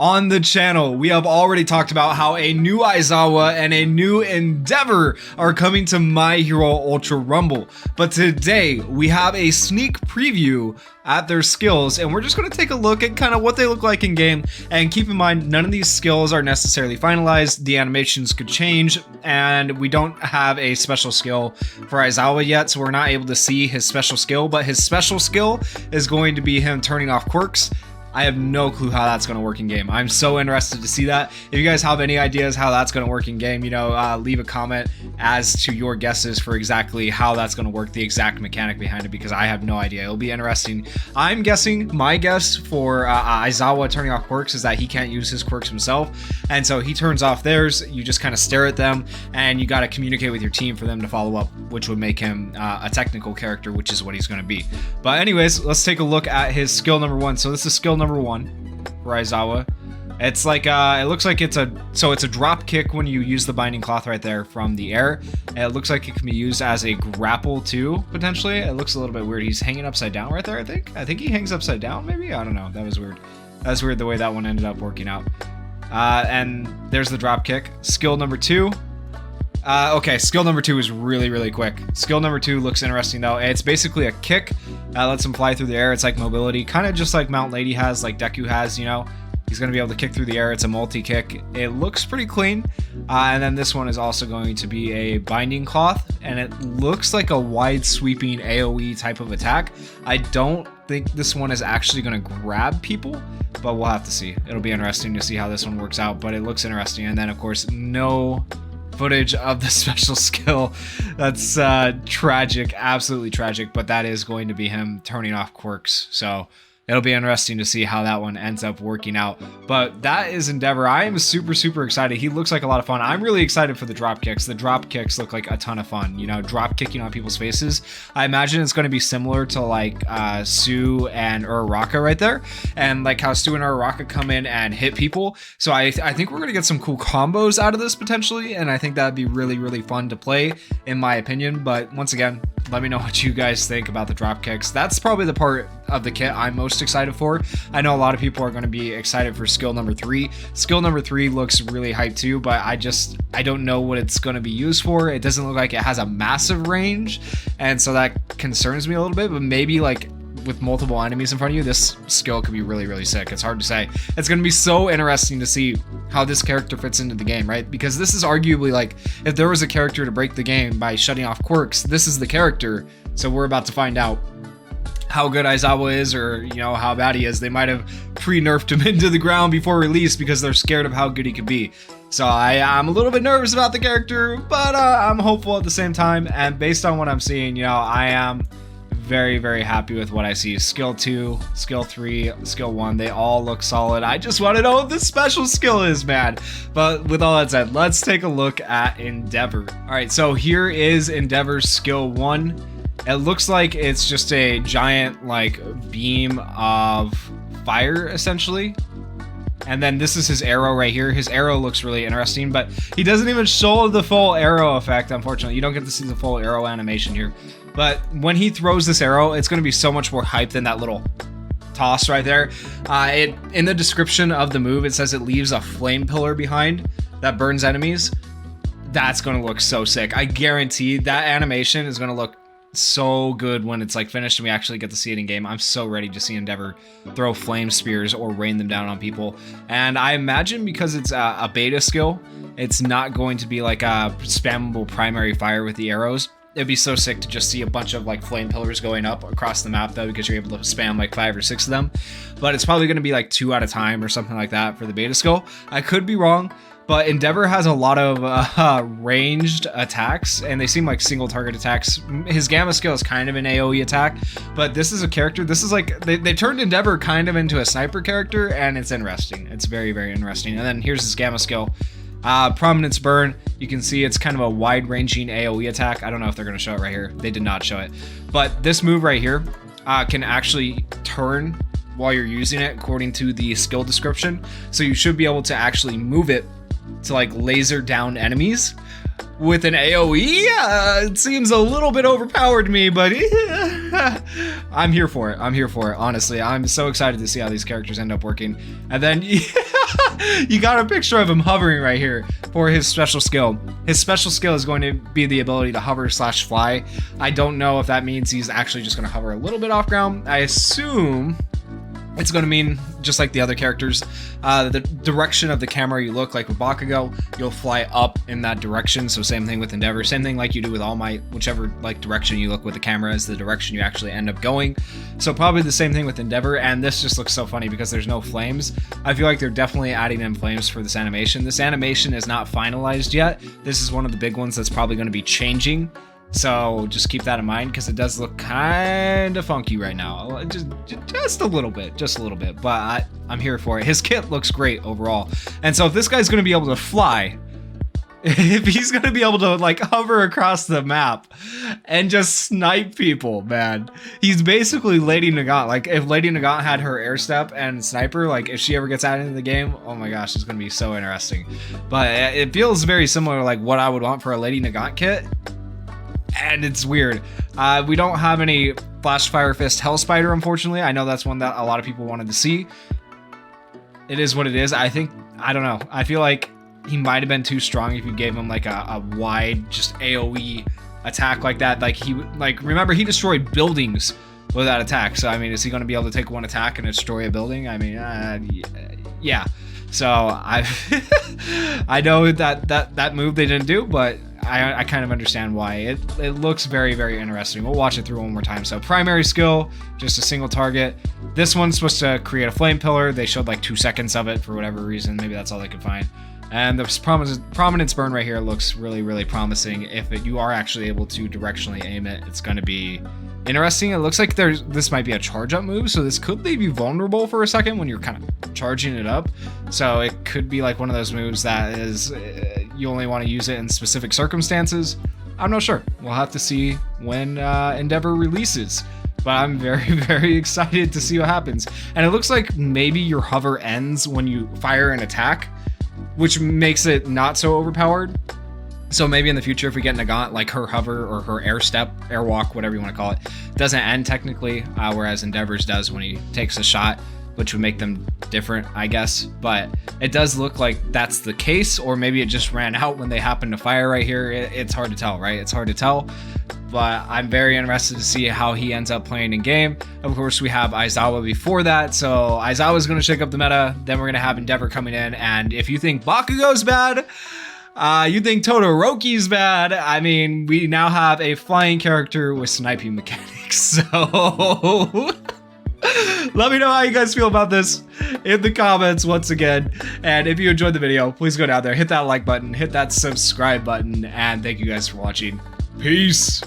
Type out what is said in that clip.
On the channel, we have already talked about how a new Aizawa and a new Endeavor are coming to My Hero Ultra Rumble. But today, we have a sneak preview at their skills, and we're just going to take a look at kind of what they look like in game. And keep in mind, none of these skills are necessarily finalized. The animations could change, and we don't have a special skill for Aizawa yet, so we're not able to see his special skill. But his special skill is going to be him turning off quirks. I have no clue how that's going to work in game. I'm so interested to see that. If you guys have any ideas how that's going to work in game, leave a comment as to your guesses for exactly how that's going to work, the exact mechanic behind it, because I have no idea. It'll be interesting. I'm guessing, my guess for Aizawa turning off quirks is that he can't use his quirks himself, and so he turns off theirs. You just kind of stare at them, and you got to communicate with your team for them to follow up, which would make him a technical character, which is what he's going to be. But anyways, let's take a look at his skill number 1. So this is skill number 1 for Aizawa. It's like it looks like it's a drop kick when you use the binding cloth right there from the air. It looks like it can be used as a grapple too, potentially. It looks a little bit weird. He's hanging upside down right there, I think he hangs upside down, maybe. I don't know, that was weird. That's weird the way that one ended up working out. And there's the drop kick. Skill number 2. Okay, skill number 2 is really quick. Skill number 2 looks interesting though. It's basically a kick that lets him fly through the air. It's like mobility, kind of just like Mount Lady has, like Deku has, He's going to be able to kick through the air. It's a multi-kick. It looks pretty clean. And then this one is also going to be a binding cloth, and it looks like a wide sweeping AoE type of attack. I don't think this one is actually going to grab people, but we'll have to see. It'll be interesting to see how this one works out, but it looks interesting. And then of course, no footage of the special skill. That's tragic, absolutely tragic, but that is going to be him turning off quirks. So it'll be interesting to see how that one ends up working out. But that is Endeavor. I am super excited. He looks like a lot of fun. I'm really excited for the drop kicks. The drop kicks look like a ton of fun, drop kicking on people's faces. I imagine it's going to be similar to like Sue and Uraraka right there, and like how Sue and Uraraka come in and hit people. So I think we're going to get some cool combos out of this potentially, and I think that'd be really fun to play in my opinion. But once again, let me know what you guys think about the drop kicks. That's probably the part of the kit I'm most excited for. I know a lot of people are going to be excited for skill number 3. Skill number 3 looks really hyped too, but I don't know what it's going to be used for. It doesn't look like it has a massive range, and so that concerns me a little bit. But maybe like with multiple enemies in front of you, this skill could be really sick. It's hard to say. It's going to be so interesting to see how this character fits into the game, right? Because this is arguably like, if there was a character to break the game by shutting off quirks, this is the character. So we're about to find out how good Aizawa is, or how bad he is. They might have pre-nerfed him into the ground before release because they're scared of how good he could be. So I'm a little bit nervous about the character, but I'm hopeful at the same time. And based on what I'm seeing, I am very happy with what I see. Skill 2, skill 3, skill 1, they all look solid. I just want to know what this special skill is, man. But with all that said, let's take a look at Endeavor. All right, so here is Endeavor's skill 1. It looks like it's just a giant like beam of fire essentially. And then this is his arrow right here. His arrow looks really interesting, but he doesn't even show the full arrow effect, unfortunately. You don't get to see the full arrow animation here. But when he throws this arrow, it's going to be so much more hype than that little toss right there. In the description of the move, it says it leaves a flame pillar behind that burns enemies. That's going to look so sick. I guarantee that animation is going to look so good when it's like finished and we actually get to see it in game. I'm so ready to see Endeavor throw flame spears or rain them down on people. And I imagine because it's a beta skill, it's not going to be like a spammable primary fire with the arrows. It'd be so sick to just see a bunch of like flame pillars going up across the map though, because you're able to spam like 5 or 6 of them. But it's probably going to be like 2 at a time or something like that for the beta skill. I could be wrong, but Endeavor has a lot of ranged attacks, and they seem like single target attacks. His Gamma skill is kind of an AoE attack, but this is a character, this is like, they turned Endeavor kind of into a sniper character, and it's interesting. It's very interesting. And then here's his Gamma skill. Prominence Burn, you can see it's kind of a wide-ranging AoE attack. I don't know if they're going to show it right here. They did not show it. But this move right here can actually turn while you're using it according to the skill description. So you should be able to actually move it to like laser down enemies with an AoE. It seems a little bit overpowered to me, but I'm here for it. Honestly, I'm so excited to see how these characters end up working. And then You got a picture of him hovering right here for his special skill. His special skill is going to be the ability to hover slash fly. I don't know if that means he's actually just going to hover a little bit off ground. I assume it's going to mean, just like the other characters, the direction of the camera you look, like with Bakugo, you'll fly up in that direction. So same thing with Endeavor, same thing like you do with All Might, whichever like direction you look with the camera is the direction you actually end up going. So probably the same thing with Endeavor, and this just looks so funny because there's no flames. I feel like they're definitely adding in flames for this animation. This animation is not finalized yet. This is one of the big ones that's probably going to be changing. So just keep that in mind because it does look kind of funky right now. Just a little bit, but I'm here for it. His kit looks great overall. And so if this guy's going to be able to fly, if he's going to be able to like hover across the map and just snipe people, man, he's basically Lady Nagant. Like if Lady Nagant had her air step and sniper, like if she ever gets added into the game, oh my gosh, it's going to be so interesting. But it feels very similar to like what I would want for a Lady Nagant kit. And it's weird. We don't have any Flash Fire Fist Hell Spider, unfortunately. I know that's one that a lot of people wanted to see. It is what it is. I don't know. I feel like he might have been too strong if you gave him like a wide, just AoE attack like that. Like remember, he destroyed buildings with that attack. So, I mean, is he going to be able to take one attack and destroy a building? I mean, yeah. So, I know that move they didn't do, but I kind of understand why. It looks very, very interesting. We'll watch it through one more time. So primary skill, just a single target. This one's supposed to create a flame pillar. They showed like 2 seconds of it for whatever reason. Maybe that's all they could find. And the prominence burn right here looks really, really promising. If you are actually able to directionally aim it, it's going to be interesting. It looks like this might be a charge up move, so this could leave you vulnerable for a second when you're kind of charging it up. So it could be like one of those moves that is you only want to use it in specific circumstances. I'm not sure. We'll have to see when Endeavor releases. But I'm very, very excited to see what happens. And it looks like maybe your hover ends when you fire an attack, which makes it not so overpowered. So maybe in the future, if we get Nagant, like her hover or her air step, air walk, whatever you want to call it, doesn't end technically, whereas Endeavor's does when he takes a shot, which would make them different, I guess. But it does look like that's the case, or maybe it just ran out when they happened to fire right here. It's hard to tell, right? It's hard to tell. But I'm very interested to see how he ends up playing in game. Of course, we have Aizawa before that, so Aizawa is going to shake up the meta. Then we're going to have Endeavor coming in, and if you think Bakugo's bad, you think Todoroki's bad, I mean, we now have a flying character with sniping mechanics. So let me know how you guys feel about this in the comments once again. And if you enjoyed the video, please go down there, hit that like button, hit that subscribe button, and thank you guys for watching. Peace.